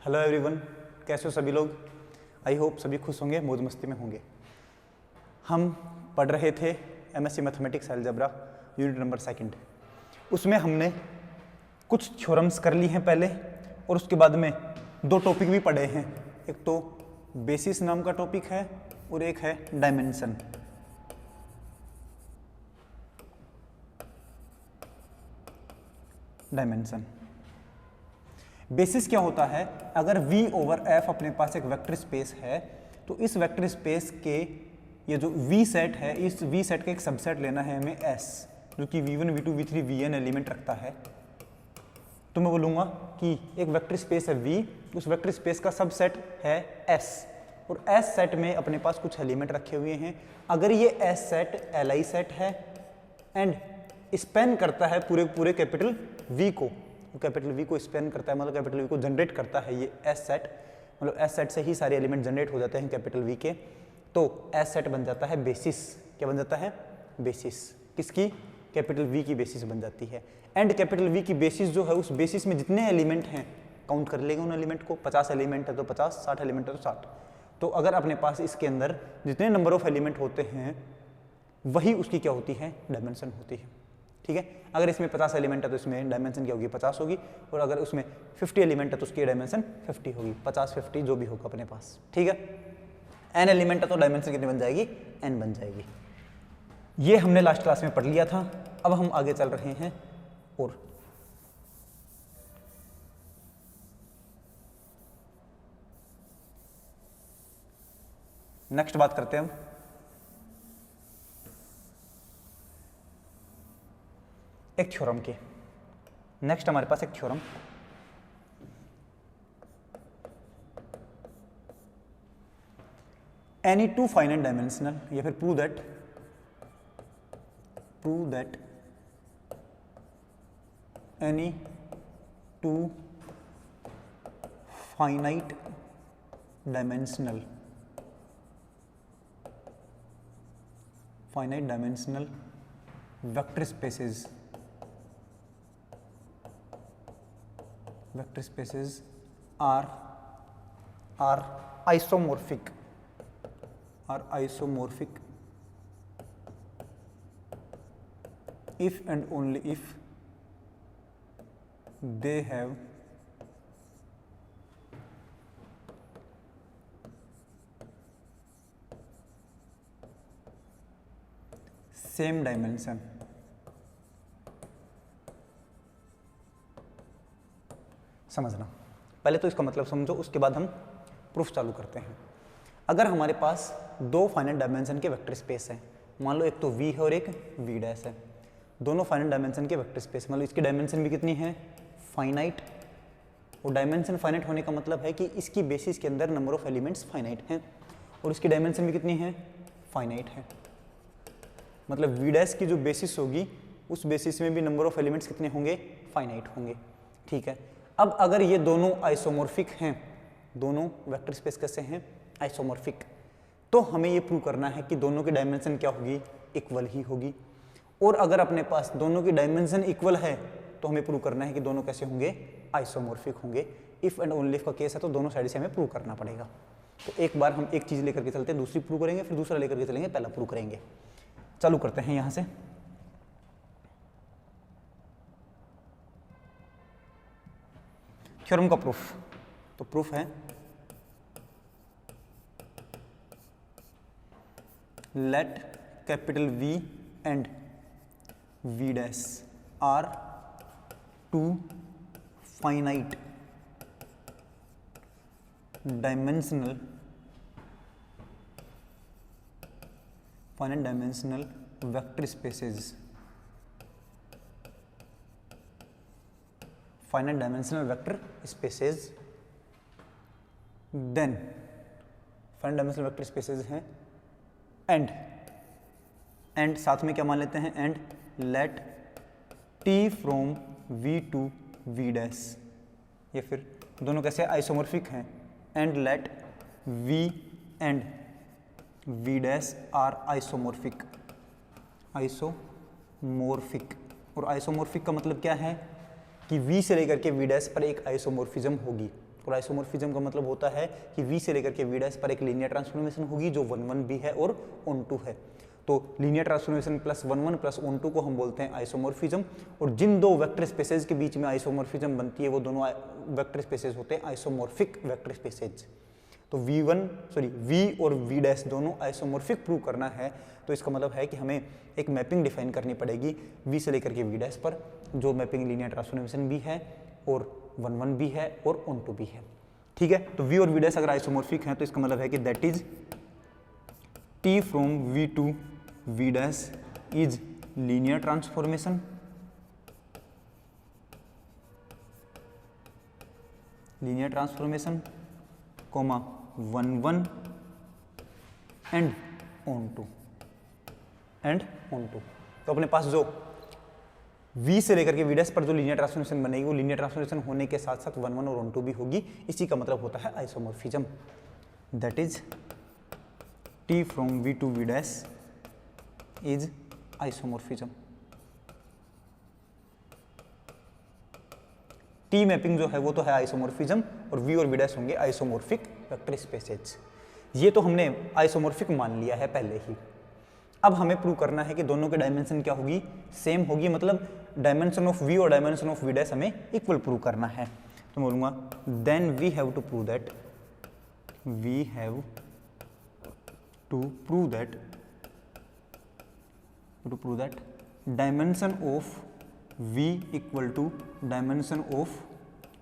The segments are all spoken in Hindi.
हेलो एवरीवन, कैसे हो सभी लोग। आई होप सभी खुश होंगे, मौज मस्ती में होंगे। हम पढ़ रहे थे MSc mathematics algebra unit number 2। उसमें हमने कुछ थ्योरम्स कर ली हैं पहले, और उसके बाद में दो टॉपिक भी पढ़े हैं। एक तो बेसिस नाम का टॉपिक है और एक है डायमेंशन। बेसिस क्या होता है? अगर V ओवर F अपने पास एक वेक्टर स्पेस है तो इस वेक्टर स्पेस के ये जो V सेट है, इस V सेट का एक सबसेट लेना है हमें S, जो कि V1, V2, V3, Vn element रखता है। तो मैं बोलूँगा कि एक वेक्टर स्पेस है V, उस वेक्टर स्पेस का सबसेट है S, और S सेट में अपने पास कुछ एलिमेंट रखे हुए हैं। अगर ये S सेट Li सेट है एंड स्पेन करता है पूरे कैपिटल V को, कैपिटल V को स्पेन करता है, मतलब कैपिटल V को जनरेट करता है ये S सेट, मतलब S सेट से ही सारे एलिमेंट जनरेट हो जाते हैं कैपिटल V के, तो S सेट बन जाता है बेसिस। क्या बन जाता है? बेसिस। किसकी? कैपिटल V की बेसिस बन जाती है। एंड कैपिटल V की बेसिस जो है, उस बेसिस में जितने एलिमेंट हैं काउंट कर लेंगे उन एलिमेंट को। 50 एलिमेंट है तो 50, 60 एलिमेंट है तो 60। तो अगर अपने पास इसके अंदर जितने नंबर ऑफ एलिमेंट होते हैं वही उसकी क्या होती है? डायमेंशन होती है। ठीक है, अगर इसमें 50 एलिमेंट है तो इसमें डायमेंशन क्या होगी? 50 होगी, और अगर उसमें 50 एलिमेंट है तो उसकी डायमेंशन 50 होगी। 50, 50 जो भी होगा अपने पास। ठीक है, n एलिमेंट है तो डायमेंशन कितनी बन जाएगी? n बन जाएगी। ये हमने लास्ट क्लास में पढ़ लिया था। अब हम आगे चल रहे हैं और नेक्स्ट बात करते हैं हम एक थ्योरम के। नेक्स्ट हमारे पास एक theorem, any two finite dimensional, या फिर prove that any two finite dimensional vector spaces are isomorphic if and only if they have same dimension। समझना, पहले तो इसका मतलब समझो, उसके बाद हम प्रूफ चालू करते हैं। अगर हमारे पास दो फाइनाइट डायमेंशन के वेक्टर स्पेस हैं, मान लो एक तो V है और एक V डैश है, दोनों फाइनाइट डायमेंशन के वेक्टर स्पेस, मतलब इसकी डायमेंशन भी कितनी है? फाइनाइट। और डायमेंशन फाइनाइट होने का मतलब है कि इसकी बेसिस के अंदर नंबर ऑफ एलिमेंट्स फाइनाइट हैं, और इसकी डायमेंशन भी कितनी है? फाइनाइट है। मतलब V डैश की जो बेसिस होगी उस बेसिस में भी नंबर ऑफ एलिमेंट्स कितने होंगे? फाइनाइट होंगे। ठीक है, अब अगर ये दोनों आइसोमॉर्फिक हैं, दोनों वेक्टर स्पेस कैसे हैं? आइसोमॉर्फिक, तो हमें ये प्रूव करना है कि दोनों की डायमेंशन क्या होगी? इक्वल ही होगी। और अगर अपने पास दोनों की डायमेंशन इक्वल है तो हमें प्रूव करना है कि दोनों कैसे होंगे? आइसोमॉर्फिक होंगे। इफ एंड ओनली इफ का केस है तो दोनों साइड से हमें प्रूव करना पड़ेगा। तो एक बार हम एक चीज़ लेकर के चलते हैं, दूसरी प्रूव करेंगे, फिर दूसरा लेकर के चलेंगे, पहला प्रूव करेंगे। चालू करते हैं यहाँ से। थ्योरम का प्रूफ, तो प्रूफ है let capital V and V dash are two finite dimensional vector spaces, finite dimensional vector spaces, then finite dimensional vector spaces हैं and साथ में क्या मान लेते हैं? and let t from V to V dash, या फिर दोनों कैसे आइसोमॉर्फिक हैं, and let V and V dash are isomorphic। और आइसोमॉर्फिक का मतलब क्या है कि V से लेकर के V डैश पर एक आइसोमॉर्फिज्म होगी। और आइसोमॉर्फिज्म का मतलब होता है कि V से लेकर के V' पर एक लीनियर ट्रांसफॉर्मेशन होगी जो 1 1 भी है और ऑन टू है। तो linear transformation plus 1 1 plus onto को हम बोलते हैं आइसोमॉर्फिज्म। और जिन दो वेक्टर स्पेसेज के बीच में आइसोमॉर्फिज्म बनती है वो दोनों वेक्टर स्पेसेज होते हैं आइसोमॉर्फिक वेक्टर स्पेसेज। तो V और V' दोनों आइसोमॉर्फिक प्रूव करना है, तो इसका मतलब है कि हमें एक मैपिंग डिफाइन करनी पड़ेगी V से लेकर के V' पर, जो मैपिंग लीनियर ट्रांसफॉर्मेशन भी है और 1 1 भी है और ऑन टू भी है। ठीक है, तो V और V' अगर आइसोमॉर्फिक हैं तो इसका मतलब है कि that is T from V to V' is linear transformation comma 1 1 and onto तो अपने पास जो V से लेकर के V' पर जो लीनियर ट्रांसफॉर्मेशन बनेगी वो लीनियर ट्रांसफॉर्मेशन होने के साथ साथ 1 1 और ऑन टू भी होगी। इसी का मतलब होता है isomorphism. That is T from V to V' is isomorphism. T mapping जो है वो तो है आइसोमॉर्फिज्म और V और V' होंगे आइसोमॉर्फिक वेक्टर स्पेसेज। ये तो हमने आइसोमॉर्फिक मान लिया है पहले ही। अब हमें प्रूव करना है कि दोनों के डायमेंशन क्या होगी, सेम होगी, मतलब डायमेंशन ऑफ V और डायमेंशन ऑफ V' हमें इक्वल प्रूव करना है। तो मैं बोलूँगा then we have to prove that dimension of V equal to dimension of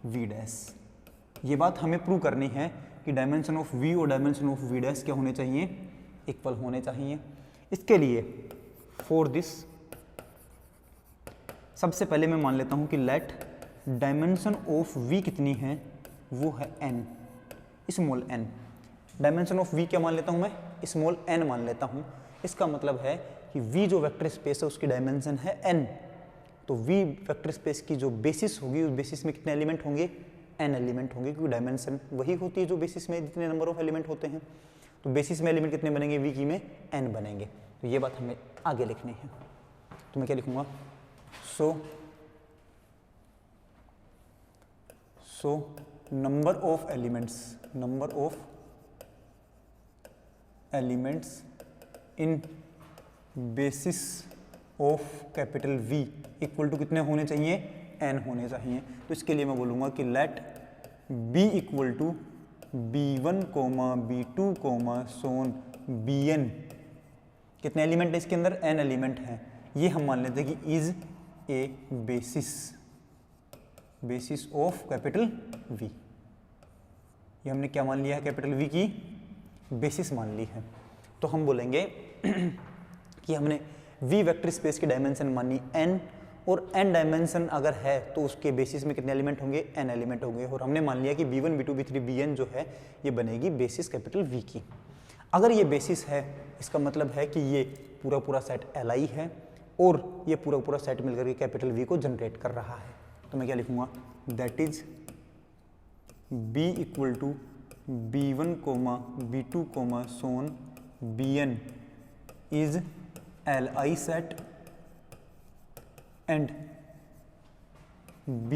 V'। ये बात हमें प्रूव करनी है कि डायमेंशन ऑफ V और डायमेंशन ऑफ V' क्या होने चाहिए, इक्वल होने चाहिए। इसके लिए फॉर दिस सबसे पहले मैं मान लेता हूं कि लेट डायमेंशन ऑफ V कितनी है, वो है n, small n। Dimension of V क्या मान लेता हूं मैं, स्मॉल n मान लेता हूं। इसका मतलब है कि V जो वेक्टर स्पेस है उसकी डायमेंशन है n। तो V वेक्टर स्पेस की जो बेसिस होगी उस बेसिस में कितने एलिमेंट होंगे, n एलिमेंट होंगे, क्योंकि डायमेंशन वही होती है जो बेसिस में जितने नंबर ऑफ एलिमेंट होते हैं। तो बेसिस में एलिमेंट कितने बनेंगे, V की में n बनेंगे। तो ये बात हमें आगे लिखनी है। तो मैं क्या लिखूंगा, so number of elements in basis of capital V equal to कितने होने चाहिए, n होने चाहिए। तो इसके लिए मैं बोलूँगा कि let B equal to B1, B2, so on Bn। कितने एलिमेंट है इसके अंदर, n एलिमेंट हैं। ये हम मान लेते हैं कि is a basis of capital V। ये हमने क्या मान लिया है, कैपिटल V की बेसिस मान ली है। तो हम बोलेंगे कि हमने V वेक्टर स्पेस की डायमेंशन मानी n, और n डायमेंशन अगर है तो उसके बेसिस में कितने एलिमेंट होंगे, n एलिमेंट होंगे। और हमने मान लिया कि B1, B2, B3, Bn जो है ये बनेगी बेसिस कैपिटल V की। अगर ये बेसिस है इसका मतलब है कि ये पूरा सेट Li है और ये पूरा सेट मिलकर के कैपिटल V को जनरेट कर रहा है। तो मैं क्या लिखूंगा, that is B equal to B1, B2, so on Bn is Li set and B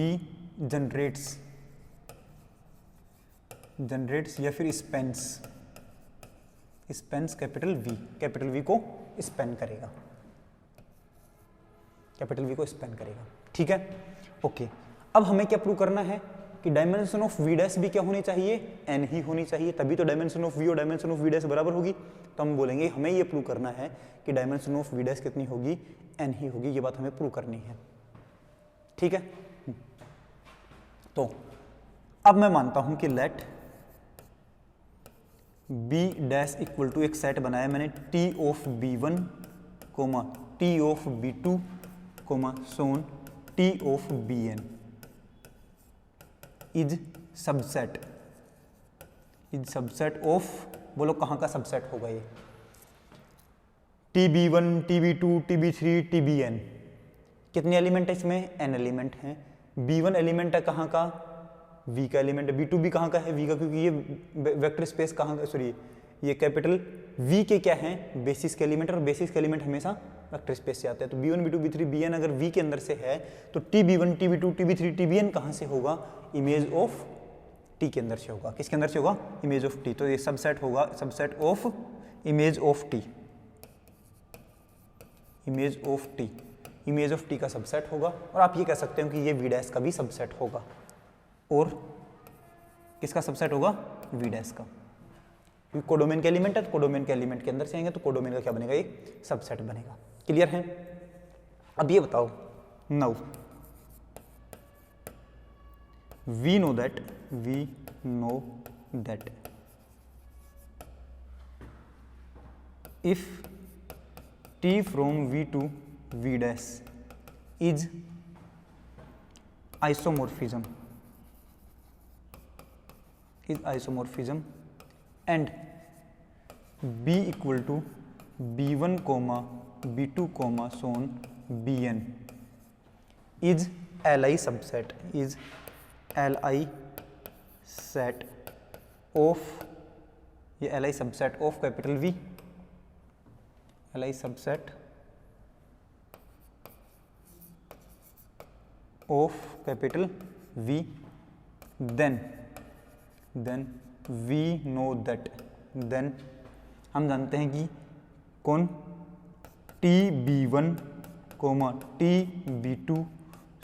generates या फिर स्पेंस कैपिटल V को स्पेन करेगा, ठीक है। ओके, अब हमें क्या प्रूव करना है कि डायमेंशन ऑफ V' भी क्या होनी चाहिए, n ही होनी चाहिए, तभी तो डायमेंशन ऑफ V और डायमेंशन ऑफ V' बराबर होगी। तो हम बोलेंगे हमें ये प्रूव करना है कि डायमेंशन ऑफ V' कितनी होगी, n ही होगी। ये बात हमें प्रूव करनी है, ठीक है। तो अब मैं मानता हूं कि लेट B' इक्वल टू एक सेट बनाया मैंने T of B1, T of B2, so on T of Bn is subset of, बोलो कहाँ का सबसेट होगा ये, TB1, TB2, TB3, TBn। कितने एलिमेंट है इसमें, n एलिमेंट हैं। B1 एलिमेंट है कहाँ का, V का एलिमेंट है। B2 भी कहाँ का है, V का, क्योंकि ये वेक्टर स्पेस कहाँ का, सॉरी ये कैपिटल V के क्या हैं, बेसिस के एलिमेंट, और बेसिस के एलिमेंट हमेशा वेक्टर स्पेस से आते हैं। तो B1, B2, B3, Bn अगर V के अंदर से है तो TB1, TB2, TB3, TBn कहाँ से होगा, इमेज ऑफ टी के अंदर से होगा। किसके अंदर से होगा? Image of T. तो ये सबसेट होगा, subset of image of T, image of T, image of T का सबसेट होगा। और आप ये कह सकते हो कि ये वी डैश का भी सबसेट होगा। और किसका सबसेट होगा? वी डैश का। क्योंकि कोडोमेन के एलिमेंट है तो कोडोमेन के एलिमेंट के अंदर से आएंगे तो कोडोमेन का क्या बनेगा? एक सबसेट बनेगा। क्लियर है? अब ये बताओ, now we know that if t from v to v dash is isomorphism and b equal to b1 comma b2 comma so on bn is Li subset of ये Li subset of capital V, Li subset of capital V, then we know that, then हम जानते हैं कि कौन TB1 comma TB2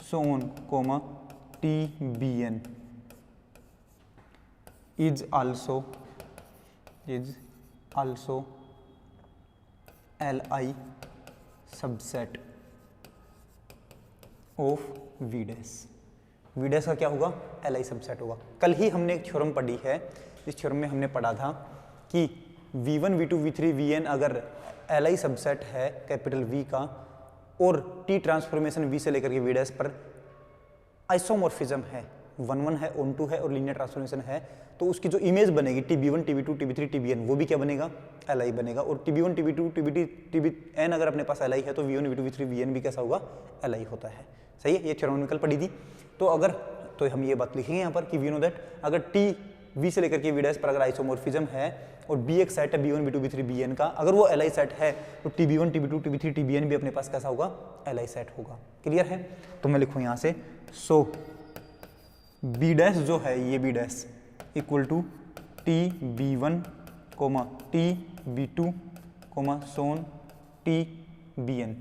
so on comma TBN is also Li subset of V dash. V dash का क्या होगा? Li सबसेट होगा। कल ही हमने एक थ्योरम पढ़ी है, इस थ्योरम में हमने पढ़ा था कि V1 V2 V3 Vn अगर Li सबसेट है कैपिटल V का और T ट्रांसफॉर्मेशन V से लेकर के V डैश पर आइसोमॉर्फिज्म है, 1-1 है, ऑन-टू है और लीनियर ट्रांसफॉर्मेशन है, तो उसकी जो इमेज बनेगी TB1 TB2 TB3 TBN वो भी क्या बनेगा? Li बनेगा। और TB1 TB2 TBN अगर अपने पास Li है तो V1 V2 V3 Vn भी कैसा होगा? Li होता है। सही है? ये थ्योरम पढ़ी थी। तो हम ये बात लिखेंगे यहाँ पर कि वी नो दैट अगर T V से लेकर के V डैश पर अगर आइसोमॉर्फिज्म है और B एक सेट है B1 B2 B3 Bn का, अगर वो Li सेट है तो TB1 TB2 TB3 TBN भी अपने पास कैसा होगा? Li सेट होगा। क्लियर है? तो मैं लिखूँ यहाँ से, सो B डैश जो है ये B dash equal to TB1 comma TB2 comma so on TBN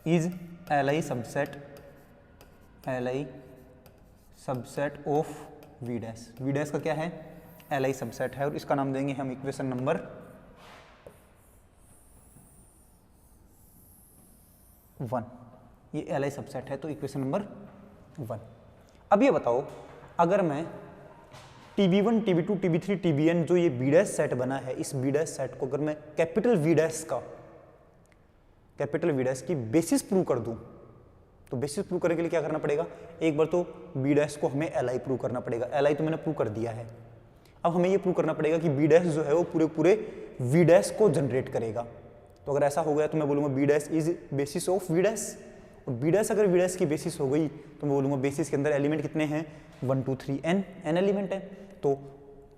is Li subset of V dash. V dash का क्या है? Li सबसेट है और इसका नाम देंगे हम इक्वेशन नंबर 1। ये Li सबसेट है तो इक्वेशन नंबर 1। अब ये बताओ, अगर मैं TB1 TB2 TB3 TBN जो ये B डैश सेट बना है, इस B डैश सेट को अगर मैं कैपिटल V डैश की बेसिस प्रूव कर दूं, तो बेसिस प्रूव करने के लिए क्या करना पड़ेगा? एक बार तो B डैश को हमें Li प्रूव करना पड़ेगा। Li तो मैंने प्रूव कर दिया है। अब हमें ये प्रूव करना पड़ेगा कि B डैश जो है वो पूरे V डैश को जनरेट करेगा। तो अगर ऐसा हो गया तो मैं बोलूँगा B dash is basis of V dash. और B डैश अगर V डैश की बेसिस हो गई तो मैं बोलूँगा बेसिस के अंदर एलिमेंट कितने हैं? 1 2 3 n एलिमेंट है, तो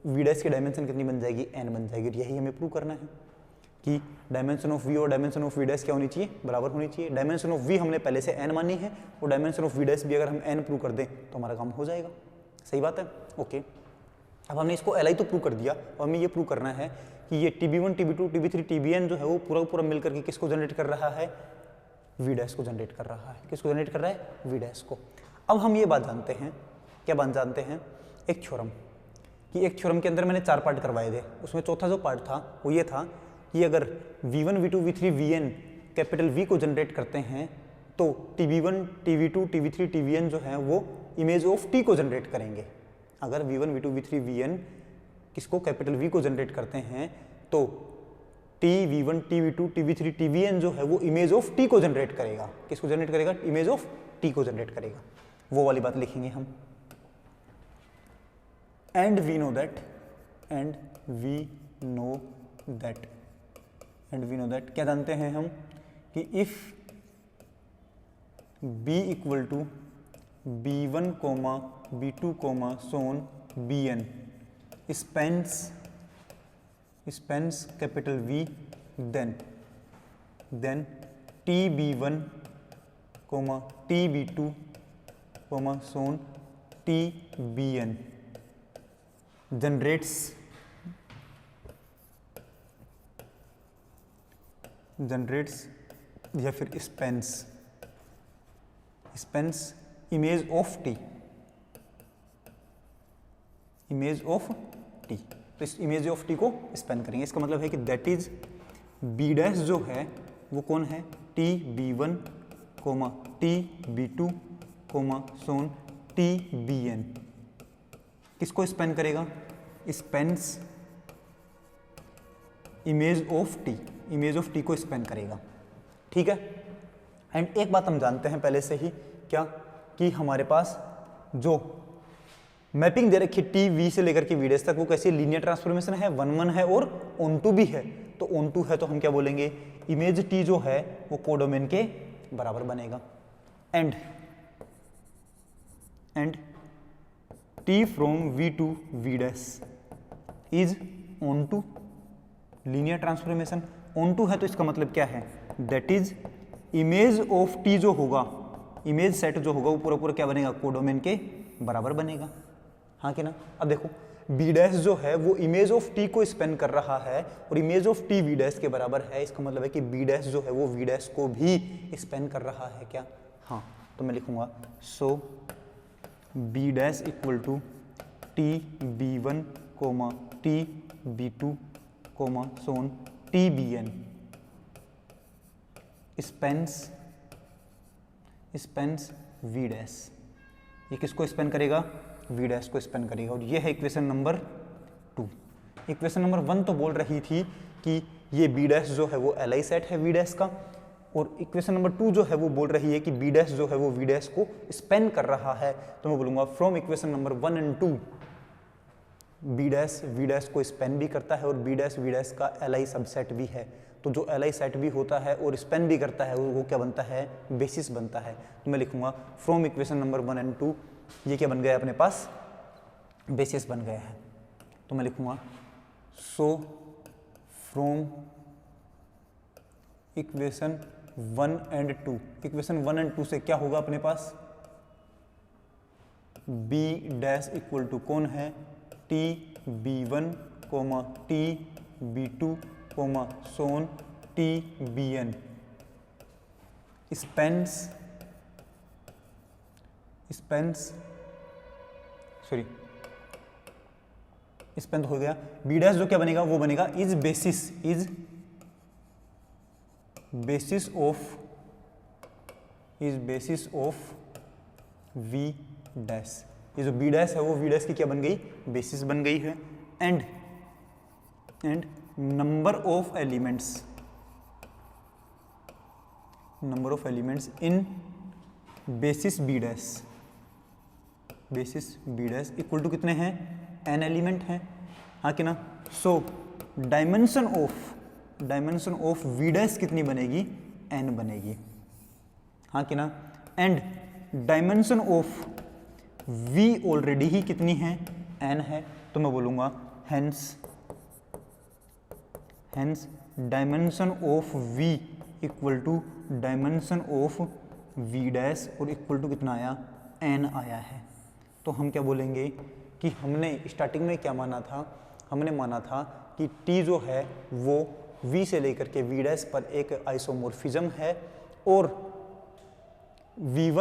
V डैश की डायमेंशन कितनी बन जाएगी? n बन जाएगी। और यही हमें प्रूव करना है कि डायमेंशन ऑफ V और डायमेंशन ऑफ V डैश क्या होनी चाहिए? बराबर होनी चाहिए। डायमेंशन ऑफ V हमने पहले से n मानी है और डायमेंशन ऑफ V डैश भी अगर हम n प्रूव कर दें तो हमारा काम हो जाएगा। सही बात है? ओके। अब हमने इसको Li तो प्रूव कर दिया और हमें ये प्रूव करना है कि ये TB1 TB2 TB3 TBN जो है वो पूरा मिलकर के किसको जनरेट कर रहा है? V डैश को जनरेट कर रहा है। किसको जनरेट कर रहा है? V डैश को। अब हम ये बात जानते हैं, क्या बात जानते हैं? एक थ्योरम, कि एक थ्योरम के अंदर मैंने 4 पार्ट करवाए थे, उसमें चौथा जो पार्ट था वो ये था कि अगर V1 V2 V3 Vn capital V को जनरेट करते हैं तो TB1 TB2 TB3 TBN जो है वो इमेज ऑफ T को जनरेट करेंगे। अगर V1 V2 V3 Vn किसको? कैपिटल V को जनरेट करते हैं तो TB1 TB2 TB3 TBN जो है वो इमेज ऑफ T को जनरेट करेगा। किसको जनरेट करेगा? इमेज ऑफ T को जनरेट करेगा। वो वाली बात लिखेंगे हम। एंड वी नो दैट क्या जानते हैं हम कि if B equal to B1 comma B2 comma so on Bn spans capital V, then TB1 comma TB2 comma so on T B N generates या फिर स्पेंस इमेज ऑफ टी, तो इस इमेज ऑफ टी को स्पेन करेंगे। इसका मतलब है कि दैट इज बी डैश जो है वो कौन है, T B one comma T B two comma so on T B N. किसको स्पेन करेगा, स्पेंस इमेज ऑफ टी को स्पेन करेगा। ठीक है। एंड एक बात हम जानते हैं पहले से ही, क्या कि हमारे पास जो मैपिंग दे रखी टी वी से लेकर के वी डैश तक वो कैसी लीनियर ट्रांसफॉर्मेशन है, 1-1 है और ऑन टू भी है। तो ऑन टू है तो हम क्या बोलेंगे, इमेज टी जो है वो कोडोमेन के बराबर बनेगा। And T from we to V dash is onto linear transformation. Onto है तो इसका मतलब क्या है, that is image of T जो होगा, इमेज सेट जो होगा वो पूरा पूरा क्या बनेगा, कोडोमेन के बराबर बनेगा। हाँ कि ना। अब देखो बी डैश जो है वो इमेज ऑफ टी को स्पेन कर रहा है और image of T V dash के बराबर है। इसका मतलब है कि बी डैश जो है वो वी डैश को भी स्पेन कर रहा है क्या। हाँ, तो मैं लिखूंगा so B dash equal to T B one comma T B two comma so on T B N spans V dash. ये किसको स्पेन करेगा, वी डैश को स्पेन करेगा। और ये है इक्वेशन नंबर 2। इक्वेशन नंबर 1 तो बोल रही थी कि ये बी डैश जो है वो एल आई सेट है वी डैश का, और इक्वेशन नंबर 2 जो है वो बोल रही है कि बी डैश जो है वो वी डैश को स्पेन कर रहा है। तो मैं बोलूंगा from equation number 1 and 2 B dash V dash को स्पेन भी करता है और बी डैश वी डैश का एल आई सबसेट भी है। तो जो एल आई सेट भी होता है और स्पेन भी करता है वो क्या बनता है, बेसिस बनता है। तो मैं लिखूंगा फ्रॉम इक्वेशन नंबर 1 एंड 2, ये क्या बन गया अपने पास, बेसिस बन गया है। तो मैं लिखूंगा so from equation 1 and 2, equation 1 and 2 से क्या होगा अपने पास, बी डैश इक्वल टू कौन है, T B one comma T B two comma so on T B N spans span हो गया। बी डैश जो क्या बनेगा वो बनेगा is basis of V dash. ये जो बी डैश है वो वी डैश की क्या बन गई, बेसिस बन गई है। And number of elements in basis B dash equal to कितने हैं, n एलिमेंट हैं। हाँ कि ना। So dimension of V dash कितनी बनेगी, n बनेगी। हाँ कि ना। And dimension of v already ही कितनी है, n है। तो मैं बोलूंगा hence dimension of v equal to dimension of v dash और इक्वल टू कितना आया, n आया है। तो हम क्या बोलेंगे कि हमने स्टार्टिंग में क्या माना था, हमने माना था कि t जो है वो v से लेकर के v डैश पर एक आइसोमोर्फिज्म है और v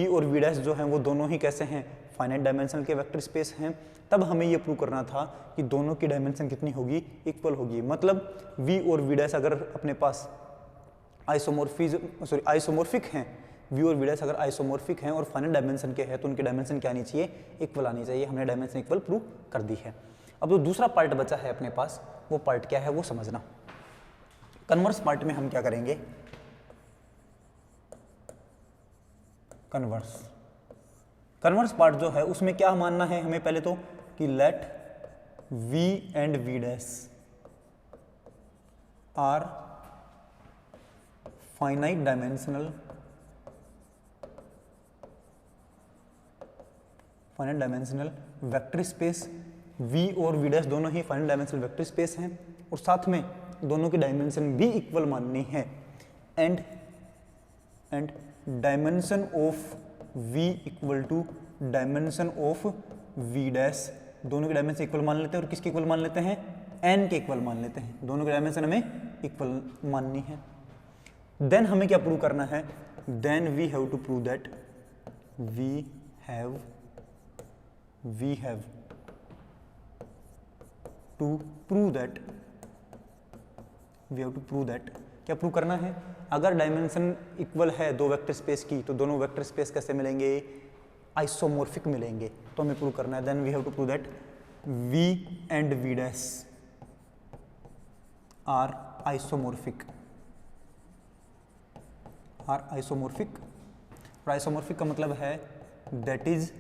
और v डैश जो हैं वो दोनों ही कैसे हैं, फाइनाइट डायमेंशनल के वेक्टर स्पेस हैं। तब हमें ये प्रूव करना था कि दोनों की डायमेंशन कितनी होगी, इक्वल होगी। मतलब v और v डैश अगर अपने पास आइसोमोर्फिक हैं, v और v डैश अगर आइसोमोर्फिक हैं और फाइनाइट डायमेंशन के हैं तो उनकी डायमेंशन क्या आनी चाहिए, इक्वल आनी चाहिए। हमने डायमेंशन इक्वल प्रूव कर दी है। अब जो दूसरा पार्ट बचा है अपने पास, वो पार्ट क्या है वो समझना। कन्वर्स पार्ट में हम क्या करेंगे, कन्वर्स पार्ट जो है उसमें क्या मानना है हमें, पहले तो कि let v and v dash are finite dimensional vector space. v और v डैश दोनों ही फाइनाइट डायमेंशनल वेक्टर स्पेस हैं और साथ में दोनों की डायमेंशन भी इक्वल माननी है। And dimension of v equal to dimension of v dash, दोनों के डायमेंशन इक्वल मान लेते हैं और किसके इक्वल मान लेते हैं, n के इक्वल मान लेते हैं, दोनों के डायमेंशन हमें इक्वल माननी है। देन हमें क्या प्रूव करना है, then we have to prove that we have to prove that, we have to prove that, क्या प्रूव करना है, अगर डायमेंशन इक्वल है दो वेक्टर स्पेस की तो दोनों वेक्टर स्पेस कैसे मिलेंगे, आइसोमॉर्फिक मिलेंगे। तो हमें प्रूव करना है, then we have to prove that v and v dash are isomorphic, और आइसोमॉर्फिक का मतलब है दैट इज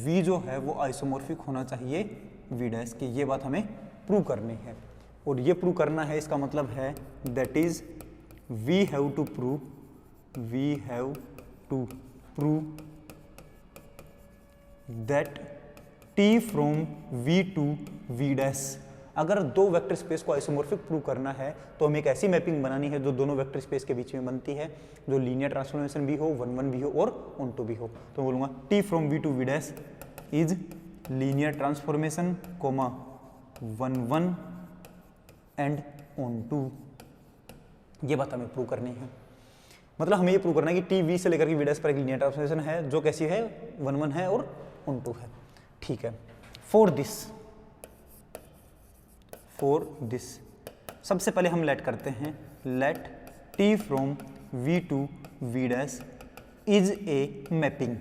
v जो है वो आइसोमॉर्फिक होना चाहिए v डैश की, ये बात हमें प्रूव करनी है। और ये प्रूव करना है, इसका मतलब है that is we have to prove that t from v to v dash, अगर दो वेक्टर स्पेस को आइसोमॉर्फिक प्रूव करना है तो हमें एक ऐसी मैपिंग बनानी है जो दोनों वेक्टर स्पेस के बीच में बनती है, जो लीनियर ट्रांसफॉर्मेशन भी हो, 1-1 भी हो और ऑन-टू भी हो। तो बोलूंगा t from v to v dash is linear transformation, 1-1 and onto, ये बात हमें प्रूव करनी है। मतलब हमें ये प्रूव करना है कि t v से लेकर के v डैश पर एक लीनियर ट्रांसफॉर्मेशन है जो कैसी है, 1-1 है और ऑन-टू है। ठीक है, फॉर दिस सबसे पहले हम लेट करते हैं, let t from v to v dash is a mapping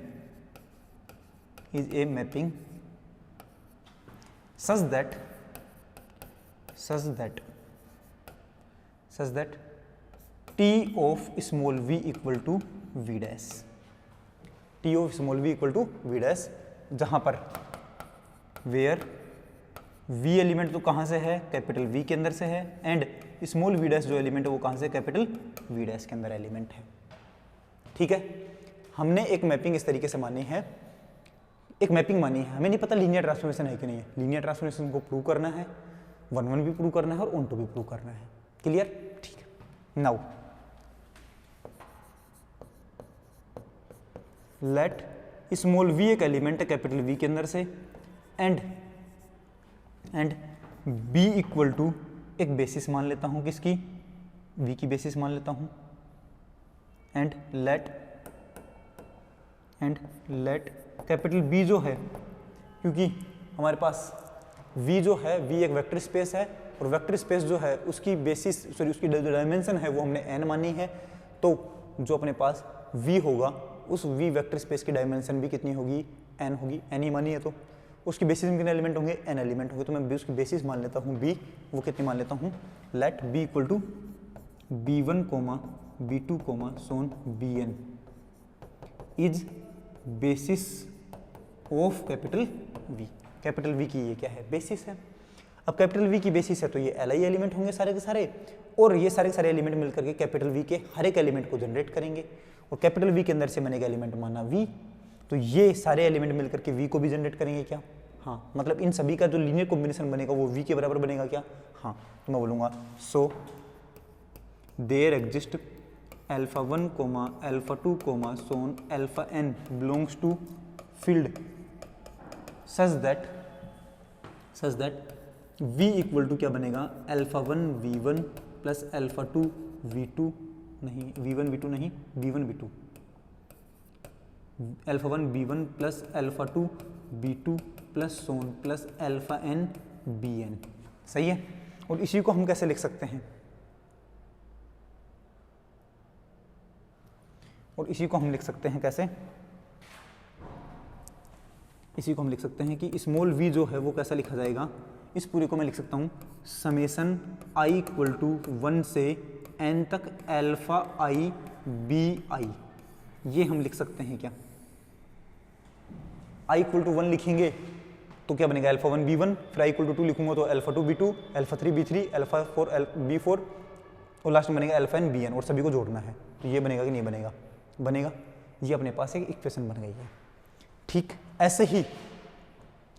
such that t of small v equal to v dash, t of small v equal to v dash, जहां पर वेयर v एलिमेंट तो कहां से है, कैपिटल V के अंदर से है, एंड स्मॉल v डैश जो एलिमेंट है वो कहां से, कैपिटल V डैश के अंदर एलिमेंट है। ठीक है, हमने एक मैपिंग इस तरीके से मानी है, एक मैपिंग मानी है, हमें नहीं पता लीनियर ट्रांसफॉर्मेशन है कि नहीं है, लीनियर ट्रांसफॉर्मेशन को प्रूव करना है, 1-1 भी प्रूव करना है और ऑन-टू भी प्रूव करना है। क्लियर? ठीक है, नाउ लेट स्मॉल v एक एलिमेंट है कैपिटल V के अंदर से, एंड b इक्वल टू एक बेसिस मान लेता हूं, किसकी, v की बेसिस मान लेता हूं, एंड लेट कैपिटल B जो है, क्योंकि हमारे पास v जो है, v एक वेक्टर स्पेस है और वेक्टर स्पेस जो है उसकी बेसिस उसकी डायमेंशन है वो हमने n मानी है, तो जो अपने पास v होगा उस v वेक्टर स्पेस की डायमेंशन भी कितनी होगी, n होगी, n ही मानी है तो उसकी बेसिस में कितने एलिमेंट होंगे, n एलिमेंट होंगे, तो मैं उसकी बेसिस मान लेता हूँ b, वो कितनी मान लेता हूँ, let b equal to b1, b2, so on bn is basis of capital V। Capital V की ये क्या है, बेसिस है। अब कैपिटल V की बेसिस है तो ये Li एलिमेंट होंगे सारे के सारे, और ये सारे के सारे एलिमेंट मिलकर के कैपिटल V के हर एक एलिमेंट को जनरेट करेंगे, और कैपिटल V के अंदर से मैंने एक एलिमेंट माना V, तो ये सारे एलिमेंट मिलकर के V को भी जनरेट करेंगे क्या, हाँ, मतलब इन सभी का जो लीनियर कॉम्बिनेशन बनेगा वो V के बराबर बनेगा क्या, हाँ, तो मैं बोलूँगा so there exist α1, α2, so on αn belongs to field such that v equal to क्या बनेगा, α1 v1 प्लस α2 v2 नहीं, v1 v2 नहीं, b1 b2, α1 b1 plus α2 b2 plus so on plus αn bn। सही है, और इसी को हम कैसे लिख सकते हैं, और इसी को हम लिख सकते हैं कैसे, इसी को हम लिख सकते हैं कि स्मॉल v जो है वो कैसा लिखा जाएगा, इस पूरे को मैं लिख सकता हूँ समेसन i इक्वल टू 1 से n तक अल्फा i bi, ये हम लिख सकते हैं क्या, i इक्वल टू 1 लिखेंगे तो क्या बनेगा, α1 b1, फिर i इक्वल टू 2 लिखूंगा तो α2 b2, α3 b3, α4 b4 और लास्ट में बनेगा αn bn, और सभी को जोड़ना है, तो ये बनेगा कि नहीं बनेगा, बनेगा, ये अपने पास एक इक्वेशन बन गई है। ठीक, ऐसे ही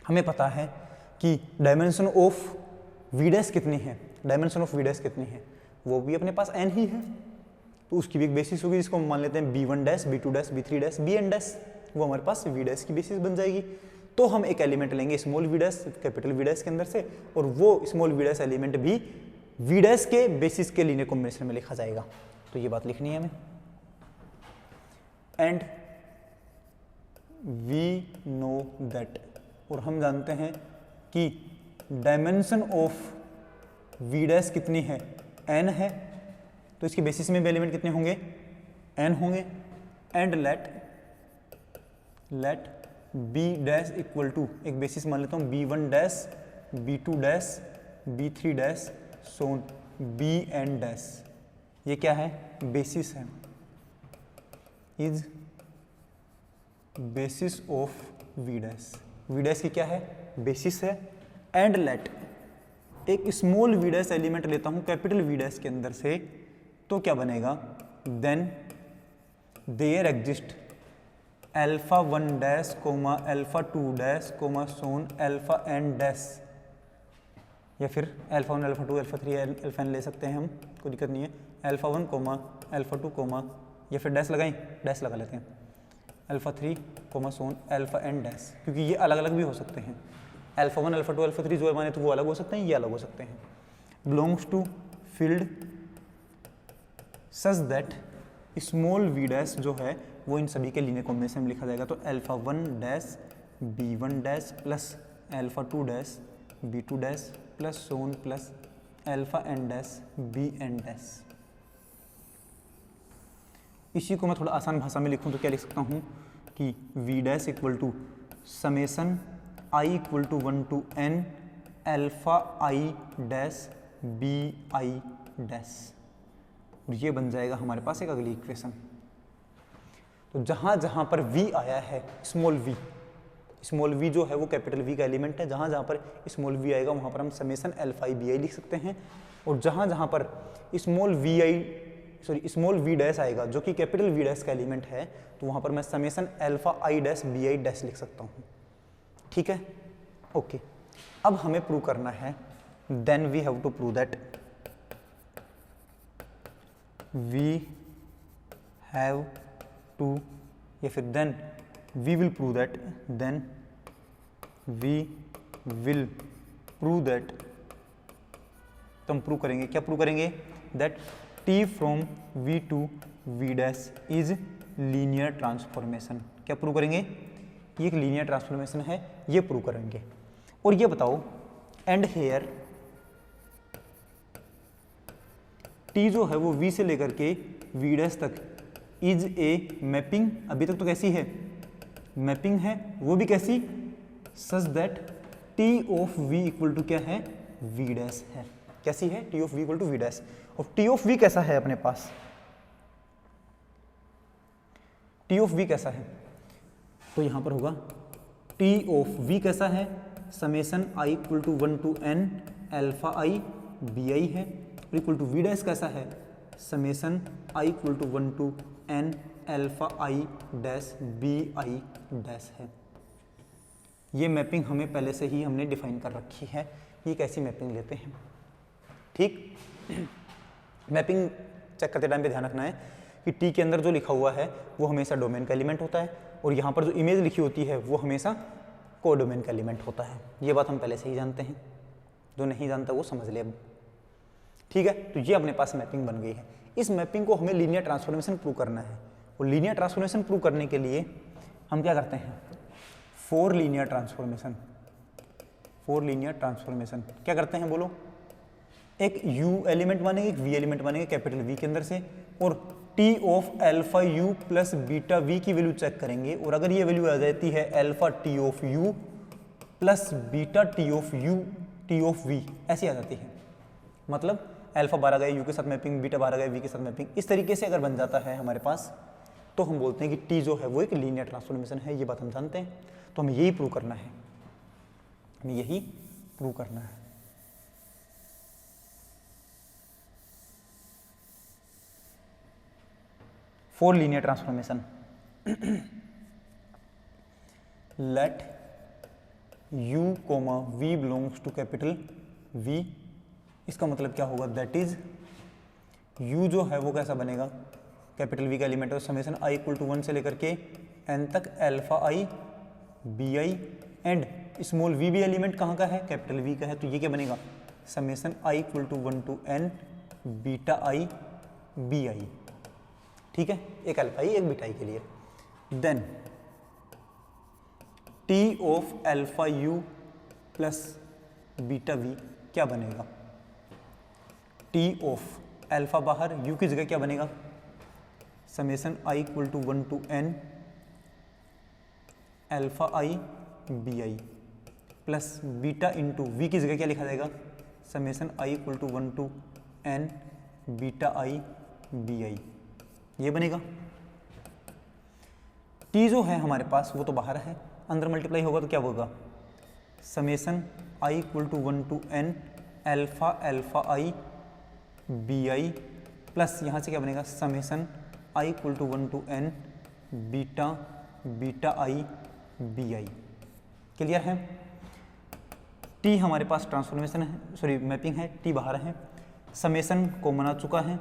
हमें पता है कि डायमेंशन ऑफ v डैश कितनी है, डायमेंशन ऑफ v डैश कितनी है, वो भी अपने पास n ही है, तो उसकी भी एक बेसिस होगी जिसको हम मान लेते हैं b1 dash, b2 dash, b3 dash, bn dash. वो हमारे पास वी डैश की बेसिस बन जाएगी। तो हम एक एलिमेंट लेंगे small V dash capital V dash के अंदर से, और वो स्मॉल वी डैश एलिमेंट भी वी डैश के बेसिस के लीनियर कॉम्बिनेशन में लिखा जाएगा। तो ये बात लिखनी है हमें। एंड वी नो दैट, और हम जानते हैं कि डायमेंशन ऑफ वी डैश कितनी है, n है, तो इसके बेसिस में भी एलिमेंट कितने होंगे, n होंगे। And let B dash equal to, एक बेसिस मान लेता हूँ b1 dash, b2 dash, b3 dash, so on bn dash. ये क्या है, बेसिस है, is basis of V dash. V dash की क्या है, बेसिस है। एंड लेट, एक स्मॉल वी डैश एलिमेंट लेता हूं कैपिटल वी डैश के अंदर से, तो क्या बनेगा, then there exist alpha 1 dash comma alpha 2 dash comma so on alpha n dash, या फिर alpha 1 alpha 2 alpha 3 alpha n ले सकते हैं हम, कोई दिक्कत नहीं है। अल्फा 1 कोमा अल्फा 2 कोमा, या फिर डैश लगाएं, डैश लगा लेते हैं, alpha 3 coma so on alpha n dash, क्योंकि ये अलग अलग भी हो सकते हैं। अल्फा 1 अल्फा 2 अल्फा 3 जो माने तो वो अलग हो सकते हैं, ये अलग हो सकते हैं। Belongs to field such that small V dash जो है वो इन सभी के लीनियर कॉम्बिनेशन में लिखा जाएगा। तो alpha 1 dash b1 dash plus alpha 2 dash b2 dash plus so on plus alpha n dash bn dash. इसी को मैं थोड़ा आसान भाषा में लिखूं तो क्या लिख सकता हूं कि v dash equal to summation i equal to 1 to n alpha i dash bi dash, और ये बन जाएगा हमारे पास एक अगली इक्वेशन। तो जहां जहां पर v आया है, स्मॉल v जो है वो कैपिटल v का एलिमेंट है, जहां जहां पर स्मॉल v आएगा वहां पर हम समेसन अल्फा i bi लिख सकते हैं, और जहां जहां पर स्मॉल v डैश आएगा जो कि कैपिटल v डैश का एलिमेंट है, तो वहां पर मैं summation alpha i dash bi dash लिख सकता हूं। ठीक है, ओके। अब हमें प्रूव करना है, then we have to prove that we have to, या फिर then we will prove that, then we will prove that, तो हम प्रूव करेंगे, क्या प्रूव करेंगे, that t from v to v dash is linear transformation. क्या प्रूव करेंगे, ये एक लीनियर ट्रांसफॉर्मेशन है, ये प्रूव करेंगे। और ये बताओ, एंड हेयर t जो है वो v से लेकर के v डैश तक इज ए मैपिंग, अभी तक तो कैसी है, मैपिंग है, वो भी कैसी, such that t of v equal to क्या है, v डैश है। कैसी है, t of v equal to v dash. और t ऑफ v कैसा है अपने पास, t ऑफ v कैसा है, तो यहां पर होगा t ऑफ v कैसा है, summation i equal to 1 to n alpha i bi है, और इक्वल टू v डैश कैसा है, summation i equal to 1 to n alpha i dash bi dash है। ये मैपिंग हमें पहले से ही हमने डिफाइन कर रखी है, ये कैसी मैपिंग लेते हैं। ठीक, मैपिंग चेक करते टाइम पे ध्यान रखना है कि टी के अंदर जो लिखा हुआ है वो हमेशा डोमेन का एलिमेंट होता है, और यहाँ पर जो इमेज लिखी होती है वो हमेशा कोडोमेन का एलिमेंट होता है। ये बात हम पहले से ही जानते हैं, जो नहीं जानता वो समझ ले अब। ठीक है, तो ये अपने पास मैपिंग बन गई है। इस मैपिंग को हमें लीनियर ट्रांसफॉर्मेशन प्रूव करना है, और लीनियर ट्रांसफॉर्मेशन प्रूव करने के लिए हम क्या करते हैं, फोर लीनियर ट्रांसफॉर्मेशन क्या करते हैं बोलो, एक u एलिमेंट मानेंगे, एक v एलिमेंट मानेंगे कैपिटल V के अंदर से, और t of alpha u plus beta v की वैल्यू चेक करेंगे, और अगर ये वैल्यू आ जाती है alpha t of u plus beta t of v ऐसी आ जाती है, मतलब अल्फा बार आ गया u के साथ मैपिंग, बीटा बार आ गया v के साथ मैपिंग, इस तरीके से अगर बन जाता है हमारे पास, तो हम बोलते हैं कि t जो है वो एक लीनियर ट्रांसफॉर्मेशन है। ये बात हम जानते हैं, तो हमें यही प्रूव करना है, हमें यही प्रूव करना है। For linear transformation, let u coma v belongs to capital V। इसका मतलब क्या होगा, दैट इज u जो है वो कैसा बनेगा, कैपिटल V का एलिमेंट है, समेशन i इक्वल टू 1 से लेकर के एन तक alpha i b i and small v भी एलिमेंट कहाँ का है, कैपिटल वी का है, तो ये क्या बनेगा summation i equal to 1 to n beta i b i. ठीक है, एक अल्फा आई एक बीटा आई के लिए। Then t of alpha you plus beta v क्या बनेगा, टी ऑफ अल्फा बाहर यू की जगह क्या बनेगा summation i equal to 1 to n alpha i b i plus beta into v की जगह क्या लिखा जाएगा summation i equal to 1 to n beta i b i, ये बनेगा। टी जो है हमारे पास वो तो बाहर है, अंदर मल्टीप्लाई होगा तो क्या होगा summation i equal to 1 to n alpha alpha i b i plus यहाँ से क्या बनेगा summation i equal to 1 to n beta beta i b i. Clear है। टी हमारे पास ट्रांसफॉर्मेशन है, सॉरी मैपिंग है, टी बाहर है, समेसन कॉमन आ चुका है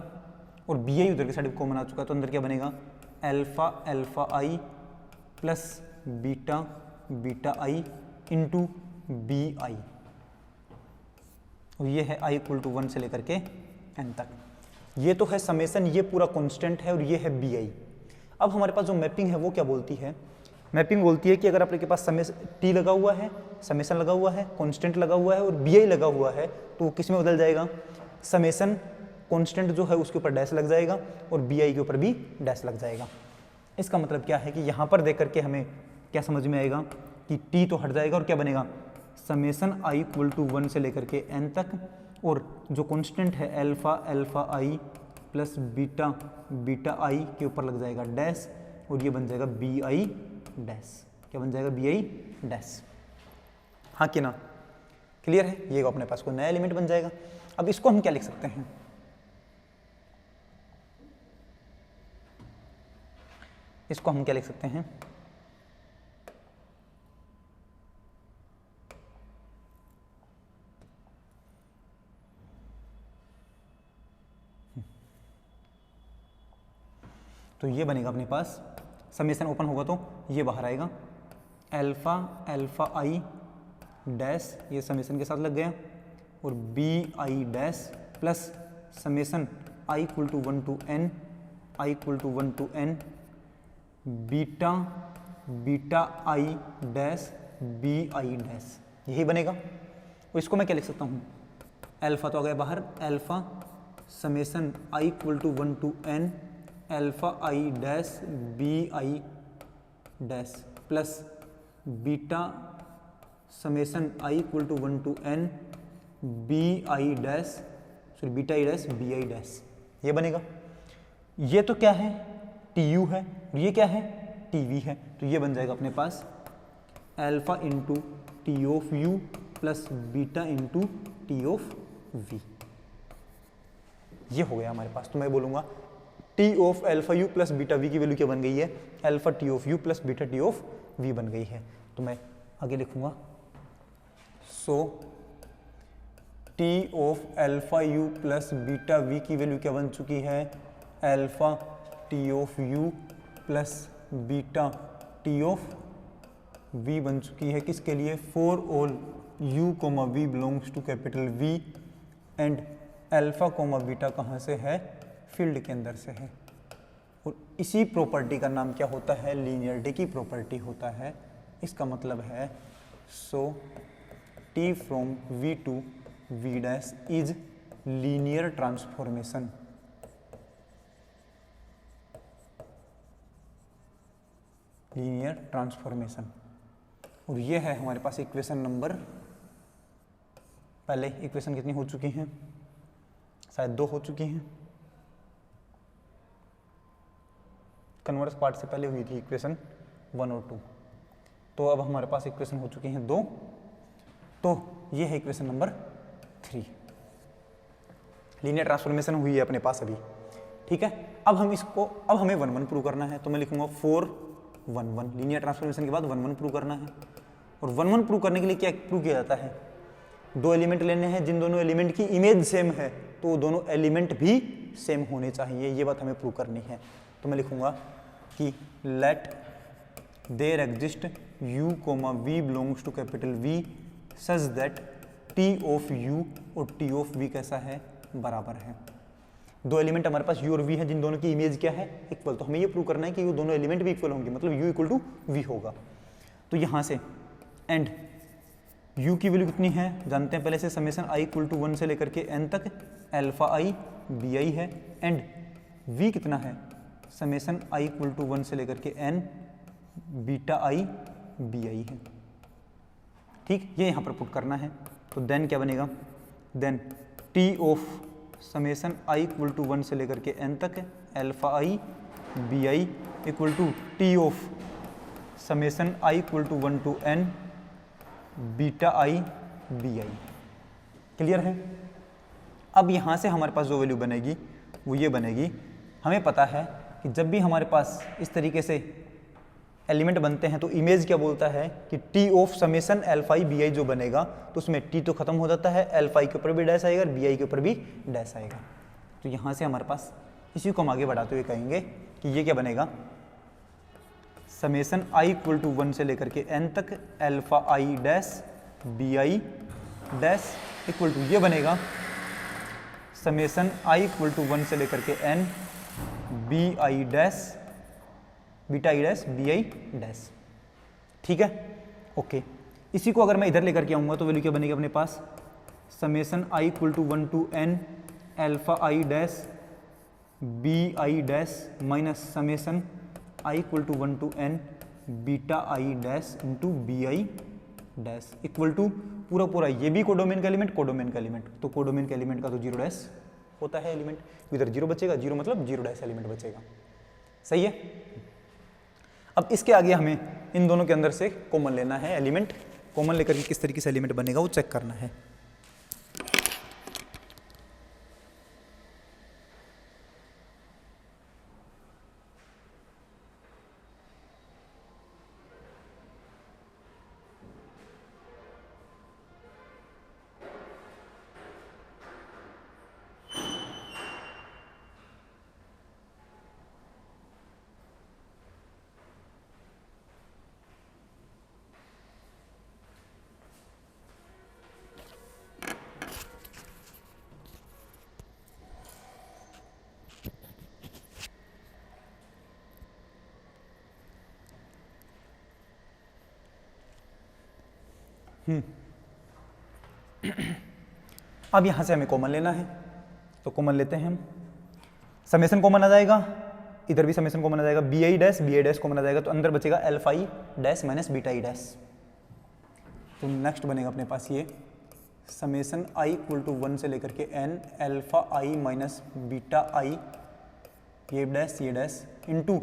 और बी आई उधर की साइड कॉमन आ चुका है, तो अंदर क्या बनेगा alpha alpha i plus beta beta i into b i, और ये है आई इक्वल टू 1 से लेकर के n तक। ये तो है समेसन, ये पूरा कांस्टेंट है और ये है बी आई। अब हमारे पास जो मैपिंग है वो क्या बोलती है, मैपिंग बोलती है कि अगर आपके पास टी लगा हुआ है, समेसन लगा हुआ है, कांस्टेंट लगा हुआ है और बी आई लगा हुआ है, तो वो किस में बदल जाएगा समेसन कांस्टेंट जो है उसके ऊपर डैश लग जाएगा और बी आई के ऊपर भी डैश लग जाएगा। इसका मतलब क्या है कि यहाँ पर देख करके हमें क्या समझ में आएगा कि टी तो हट जाएगा और क्या बनेगा समेसन आई इक्वल टू 1 से लेकर के n तक, और जो कांस्टेंट है alpha alpha i plus beta beta i के ऊपर लग जाएगा डैश और ये बन जाएगा बी आई डैश। क्या बन जाएगा बी आई डैश, हाँ कि ना, क्लियर है। ये अपने पास कोई नया एलिमेंट बन जाएगा। अब इसको हम क्या लिख सकते हैं, इसको हम क्या लिख सकते हैं तो ये बनेगा अपने पास समेसन ओपन होगा तो ये बाहर आएगा अल्फा अल्फा आई डैश, ये समेसन के साथ लग गया, और b i dash plus summation i equal to 1 to n i equal to 1 to n beta beta i dash b i dash, यही बनेगा। और इसको मैं क्या लिख सकता हूँ अल्फा तो आ गया बाहर, alpha summation i equal to 1 to n alpha i dash b i dash plus beta summation i equal to 1 to n b i dash sorry beta i dash b i dash, ये बनेगा। ये तो क्या है टी यू है और ये क्या है टी वी है, तो ये बन जाएगा अपने पास alpha into T of U plus beta into T of V, ये हो गया हमारे पास। तो मैं बोलूँगा T of alpha you plus beta V की वैल्यू क्या बन गई है alpha T of U plus beta T of we बन गई है। तो मैं आगे लिखूंगा so T of alpha you plus beta V की वैल्यू क्या बन चुकी है alpha T of U plus beta T of we बन चुकी है किसके लिए for all u comma v belongs to capital V and alpha comma beta कहाँ से है फील्ड के अंदर से है। और इसी प्रॉपर्टी का नाम क्या होता है लीनियरिटी की प्रॉपर्टी होता है। इसका मतलब है so T from we to V dash is linear transformation, linear transformation. और ये है हमारे पास इक्वेशन नंबर, पहले इक्वेशन कितनी हो चुकी हैं शायद 2 हो चुकी हैं, कन्वर्स पार्ट से पहले हुई थी इक्वेशन 1 और 2, तो अब हमारे पास इक्वेशन हो चुकी हैं 2, तो ये है इक्वेशन नंबर 3, लीनियर ट्रांसफॉर्मेशन हुई है अपने पास अभी। ठीक है, अब हम इसको, अब हमें 1 1 प्रूव करना है, तो मैं लिखूंगा 4 1 1, लीनियर ट्रांसफॉर्मेशन के बाद 1 1 प्रूव करना है। और 1 1 प्रूव करने के लिए क्या प्रूव किया जाता है 2 एलिमेंट लेने हैं, जिन दोनों एलिमेंट की इमेज सेम है तो दोनों एलिमेंट भी सेम होने चाहिए, ये बात हमें प्रूव करनी है। तो मैं लिखूंगा कि let there exist u coma v belongs to capital V such that t of u और t ऑफ v कैसा है, बराबर है। दो एलिमेंट हमारे पास u और v है, जिन दोनों की इमेज क्या है, इक्वल। तो हमें ये प्रूव करना है कि ये दोनों एलिमेंट भी इक्वल होंगे, मतलब u इक्वल टू v होगा। तो यहाँ से एंड u की वैल्यू कितनी है जानते हैं पहले से, समेशन i इक्वल टू 1 से लेकर के n तक अल्फा i bi है, एंड v कितना है, समेशन i इक्वल टू 1 से लेकर के n बीटा i bi है। ठीक, ये यहाँ पर पुट करना है। तो देन क्या बनेगा, then t of summation i equal to 1 से लेकर के n तक alpha i bi equal to t of summation i equal to 1 to n beta i bi। Clear है। अब यहाँ से हमारे पास जो वैल्यू बनेगी वो ये बनेगी, हमें पता है कि जब भी हमारे पास इस तरीके से एलिमेंट बनते हैं तो इमेज क्या बोलता है कि t of summation alpha i bi जो बनेगा तो उसमें t तो खत्म हो जाता है, अल्फा i के ऊपर भी डैश आएगा और bi के ऊपर भी डैश आएगा। तो यहाँ से हमारे पास इसी को हम आगे बढ़ाते हुए कहेंगे कि ये क्या बनेगा, समेशन i इक्वल टू 1 से लेकर के n तक alpha i dash bi dash equal to ये बनेगा समेशन i इक्वल टू 1 से लेकर के n bi dash beta i dash bi dash. ठीक है, ओके। इसी को अगर मैं इधर लेकर के आऊँगा तो वैल्यू क्या बनेगी अपने पास, summation i equal to 1 to n alpha i dash bi dash minus summation i equal to 1 to n beta i dash into bi dash equal to पूरा पूरा ये भी कोडोमेन का एलिमेंट, कोडोमेन का एलिमेंट, तो कोडोमेन का एलिमेंट का तो जीरो डैश होता है एलिमेंट, इधर जीरो बचेगा, जीरो मतलब जीरो डैश एलिमेंट बचेगा। सही है। अब इसके आगे हमें इन दोनों के अंदर से कॉमन लेना है एलिमेंट, कॉमन लेकर के किस तरीके से एलिमेंट बनेगा वो चेक करना है। अब यहां से हमें कॉमन लेना है, तो कॉमन लेते हैं हम। समेशन कॉमन आ जाएगा, इधर भी समेशन कॉमन आ जाएगा, bi डैश कॉमन आ जाएगा, तो अंदर बचेगा alpha i dash minus beta i dash. तो नेक्स्ट बनेगा अपने पास ये समेशन i इक्वल टू 1 से लेकर के n alpha i minus beta i ये dash into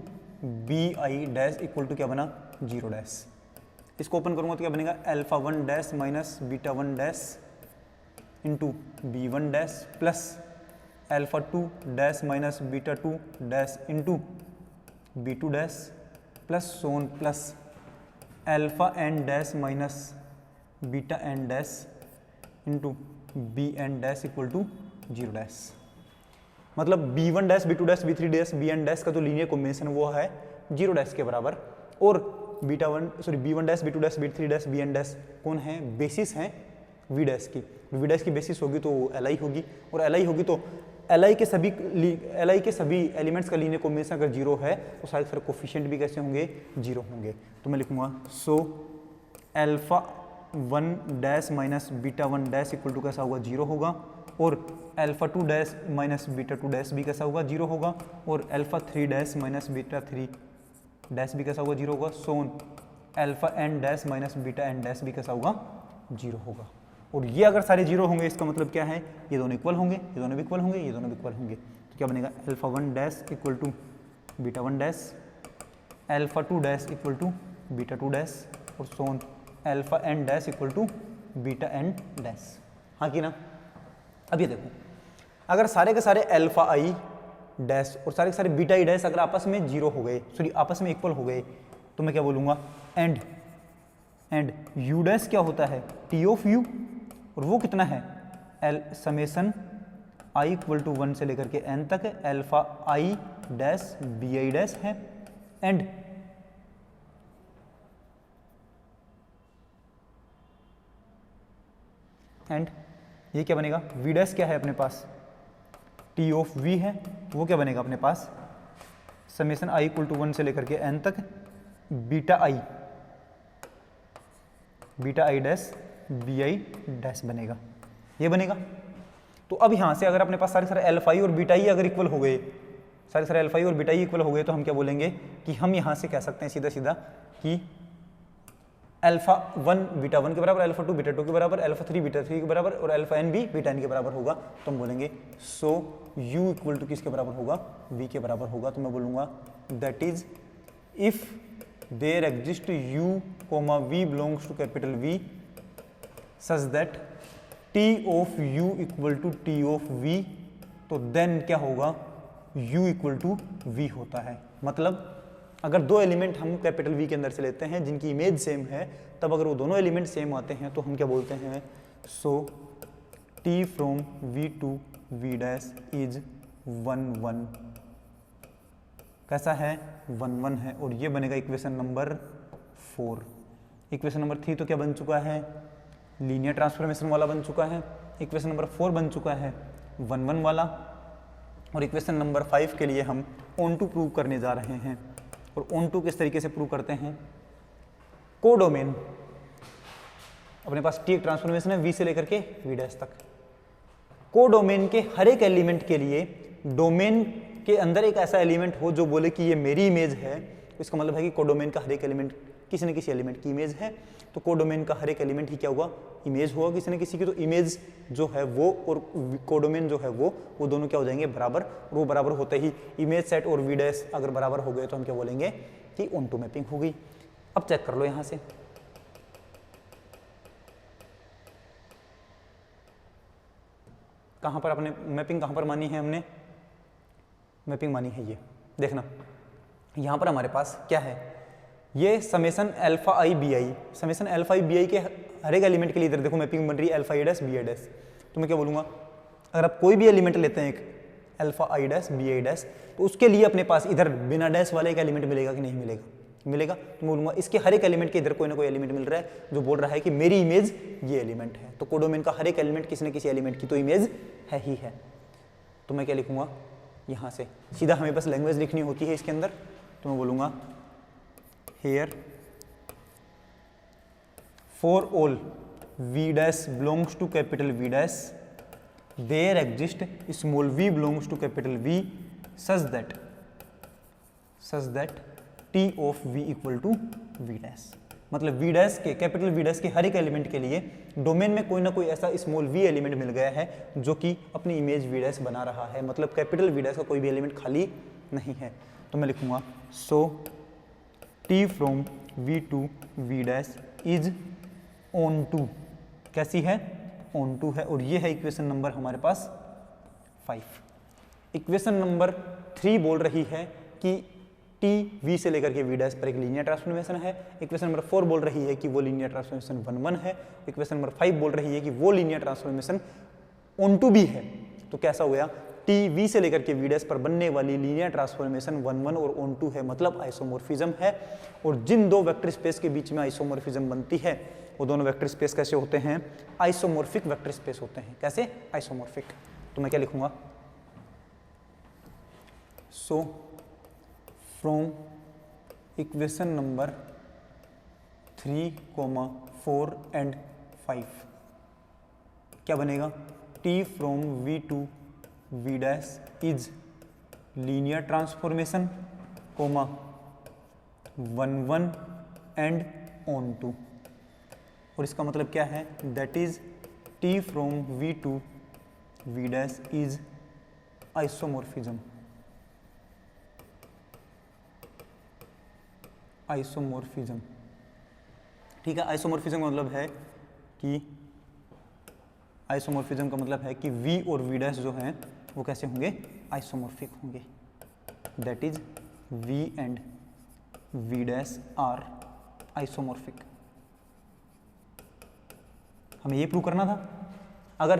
bi dash equal to क्या बना, जीरो डैश। इसको ओपन करूंगा तो क्या बनेगा, alpha 1 dash minus beta 1 dash into b1 dash plus alpha 2 dash minus beta 2 dash into b2 dash plus so on plus alpha n dash minus beta n dash into bn dash equal to zero dash. मतलब b1 dash b2 dash b3 dash bn dash का जो लीनियर कॉम्बिनेशन वो है जीरो डैश के बराबर, और b1 dash b2 dash b3 dash bn dash कौन है, बेसिस हैं v डैश की। v डैश की बेसिस होगी तो li होगी, और li होगी तो li के सभी एलिमेंट्स का लीनियर कॉम्बिनेशन अगर जीरो है तो सारे सारे कोफिशिएंट भी कैसे होंगे, जीरो होंगे। तो मैं लिखूंगा so alpha 1 dash minus beta 1 dash equal to कैसा होगा, जीरो होगा, और alpha 2 dash minus beta 2 dash भी कैसा होगा, जीरो होगा, और alpha 3 dash minus beta 3 dash भी कैसा होगा, जीरो होगा। So on alpha n dash minus beta n dash भी कैसा होगा, जीरो होगा। और ये अगर सारे जीरो होंगे इसका मतलब क्या है, ये दोनों इक्वल होंगे, ये दोनों भी इक्वल होंगे, ये दोनों भी इक्वल होंगे। तो क्या बनेगा, alpha 1 dash equal to beta 1 dash, alpha 2 dash equal to beta 2 dash, और so on alpha n dash equal to beta n dash. हाँ कि ना। अब ये देखो, अगर सारे के सारे अल्फा i डैश और सारे के सारे बीटा i डैश अगर आपस में जीरो हो गए, सॉरी आपस में इक्वल हो गए, तो मैं क्या बोलूँगा, एंड u डैश क्या होता है, t ऑफ u, और वो कितना है, समेशन i इक्वल टू 1 से लेकर के n तक alpha i dash bi dash है, एंड एंड ये क्या बनेगा, वी डैश क्या है अपने पास, टी ऑफ वी है, वो क्या बनेगा अपने पास समेशन आई इक्वल टू 1 से लेकर के एन तक beta i dash b i dash बनेगा, ये बनेगा। तो अब यहाँ से अगर अपने पास सारे अल्फा ई और बीटा ई अगर इक्वल हो गए, सारे अल्फा ई और बीटा ई इक्वल हो गए, तो हम क्या बोलेंगे कि हम यहाँ से कह सकते हैं सीधा सीधा कि अल्फा 1 बीटा 1 के बराबर, अल्फा 2 बीटा 2 के बराबर, अल्फा 3 बीटा 3 के बराबर और अल्फा एन भी बीटा एन के बराबर होगा। तो हम बोलेंगे सो u इक्वल टू किसके बराबर होगा, v के बराबर होगा। तो मैं बोलूँगा that is if there exist u coma v belongs to capital V such that t of u equal to t of v, तो देन क्या होगा u इक्वल टू v होता है। मतलब अगर दो एलिमेंट हम कैपिटल V के अंदर से लेते हैं जिनकी इमेज सेम है, तब अगर वो दोनों एलिमेंट सेम आते हैं तो हम क्या बोलते हैं, so t from V to V dash is 1 1, कैसा है 1 1 है, और ये बनेगा इक्वेशन नंबर 4। इक्वेशन नंबर 3 तो क्या बन चुका है, लीनियर ट्रांसफॉर्मेशन वाला बन चुका है। इक्वेशन नंबर 4 बन चुका है 1 1 वाला, और इक्वेशन नंबर 5 के लिए हम ऑन टू प्रूव करने जा रहे हैं। और ऑन टू किस तरीके से प्रूव करते हैं, कोडोमेन, अपने पास टी एक ट्रांसफॉर्मेशन है वी से लेकर के वी डैश तक, कोडोमेन के हर एक एलिमेंट के लिए डोमेन के अंदर एक ऐसा एलिमेंट हो जो बोले कि ये मेरी इमेज है, तो इसका मतलब है कि कोडोमेन का हर एक एलिमेंट किसी न किसी एलिमेंट की इमेज है। तो कोडोमेन का हर एक एलिमेंट ही क्या होगा, इमेज होगा किसी न किसी की। तो इमेज जो है वो और कोडोमेन जो है वो दोनों क्या हो जाएंगे, बराबर। और वो बराबर होते ही इमेज सेट और वी डैश अगर बराबर हो गए तो हम क्या बोलेंगे कि ऑन टू मैपिंग हो गई। अब चेक कर लो यहां से, कहां पर अपने मैपिंग कहां पर मानी है, हमने मैपिंग मानी है ये देखना। यहां पर हमारे पास क्या है, ये summation alpha i b i, summation alpha i b i के हर एक एलिमेंट के लिए इधर देखो मैपिंग बन रही है alpha i dash b i dash. तो मैं क्या बोलूँगा, अगर आप कोई भी एलिमेंट लेते हैं एक alpha i dash b i dash, तो उसके लिए अपने पास इधर बिना डैश वाला एक एलिमेंट मिलेगा कि नहीं मिलेगा, मिलेगा। तो मैं बोलूँगा इसके हर एक एलिमेंट के इधर कोई ना कोई एलिमेंट मिल रहा है जो बोल रहा है कि मेरी इमेज ये एलिमेंट है। तो कोडोमेन का हर एक एलिमेंट किसी न किसी एलिमेंट की तो इमेज है ही है। तो मैं क्या लिखूँगा, यहाँ से सीधा हमें बस लैंग्वेज लिखनी होती है इसके अंदर। तो मैं बोलूँगा here for all v dash belongs to capital V dash there exist small v belongs to capital V such that t of v equal to v dash। मतलब v dash के कैपिटल v dash के हर एक एलिमेंट के लिए डोमेन में कोई ना कोई ऐसा स्मॉल v एलिमेंट मिल गया है जो कि अपनी इमेज v dash बना रहा है। मतलब कैपिटल v dash का कोई भी एलिमेंट खाली नहीं है। तो मैं लिखूंगा so t from v to v dash is onto, कैसी है ऑन टू है। और ये है इक्वेशन नंबर हमारे पास 5। इक्वेशन नंबर 3 बोल रही है कि t v से लेकर के v डैश पर एक लीनियर ट्रांसफॉर्मेशन है। इक्वेशन नंबर 4 बोल रही है कि वो लीनियर ट्रांसफॉर्मेशन 1 1 है। इक्वेशन नंबर 5 बोल रही है कि वो लीनियर ट्रांसफॉर्मेशन ऑन टू भी है। तो कैसा हो गया, टी वी से लेकर के वी डैश पर बनने वाली लीनियर ट्रांसफॉर्मेशन 1 1 और ऑन टू है, मतलब आइसोमॉर्फिज्म है। और जिन दो वेक्टर स्पेस के बीच में आइसोमॉर्फिज्म बनती है वो दोनों वेक्टर स्पेस कैसे होते हैं, आइसोमॉर्फिक वेक्टर स्पेस होते हैं। कैसे, आइसोमॉर्फिक। तो मैं क्या लिखूंगा, so from equation number 3, 4 and 5 क्या बनेगा, t from we to v dash is linear transformation comma 1 1 and onto. और इसका मतलब क्या है, that is t from v to v dash is isomorphism. Isomorphism, ठीक है। आइसोमॉर्फिज्म का मतलब है कि आइसोमॉर्फिज्म का मतलब है कि v और v डैश जो हैं वो कैसे होंगे, आइसोमॉर्फिक होंगे। That is v and v dash are isomorphic. हमें ये प्रूव करना था। अगर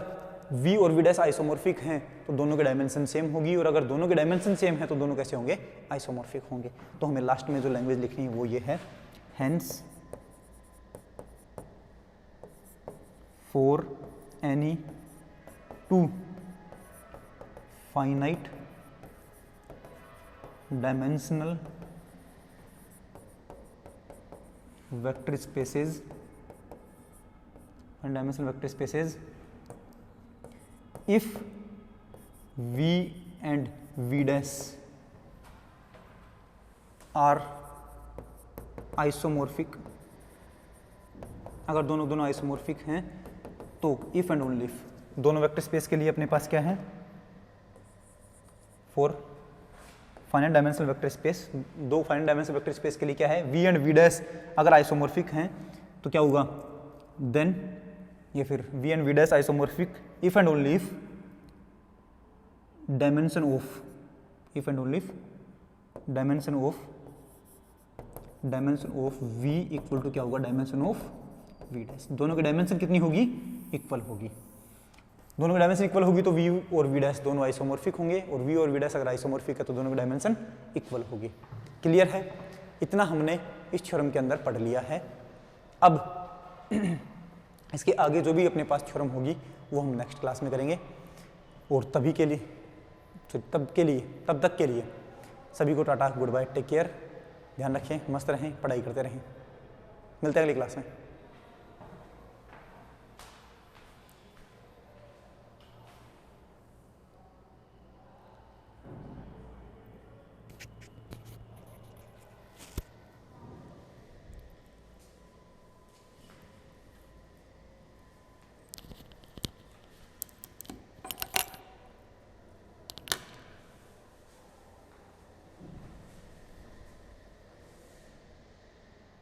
v और v डैश आइसोमॉर्फिक हैं तो दोनों के डायमेंशन सेम होगी, और अगर दोनों के डायमेंशन सेम है तो दोनों कैसे होंगे, आइसोमॉर्फिक होंगे। तो हमें लास्ट में जो लैंग्वेज लिखनी है वो ये है, hence for any two finite dimensional vector spaces and dimensional vector spaces if v and v dash are isomorphic, अगर दोनों आइसोमॉर्फिक हैं तो इफ एंड ओनली इफ दोनों वेक्टर स्पेस के लिए अपने पास क्या है, for finite dimensional vector space, दो फाइनाइट डायमेंशनल वेक्टर स्पेस के लिए क्या है, v एंड v डैश अगर आइसोमॉर्फिक हैं तो क्या होगा, देन ये फिर v and v dash isomorphic if and only if dimension of, if and only if dimension of v equal to क्या होगा, डायमेंशन ऑफ v डैश। दोनों की डायमेंशन कितनी होगी, इक्वल होगी। दोनों की डायमेंशन इक्वल होगी तो v और v डैश दोनों आइसोमॉर्फिक होंगे, और v और v डैश अगर आइसोमॉर्फिक है तो दोनों की डायमेंशन इक्वल होगी। क्लियर है? इतना हमने इस थ्योरम के अंदर पढ़ लिया है। अब इसके आगे जो भी अपने पास थ्योरम होगी वो हम नेक्स्ट क्लास में करेंगे। और तब तक के लिए सभी को tata, good bye, take care, ध्यान रखें, मस्त रहें, पढ़ाई करते रहें। मिलते हैं अगली क्लास में।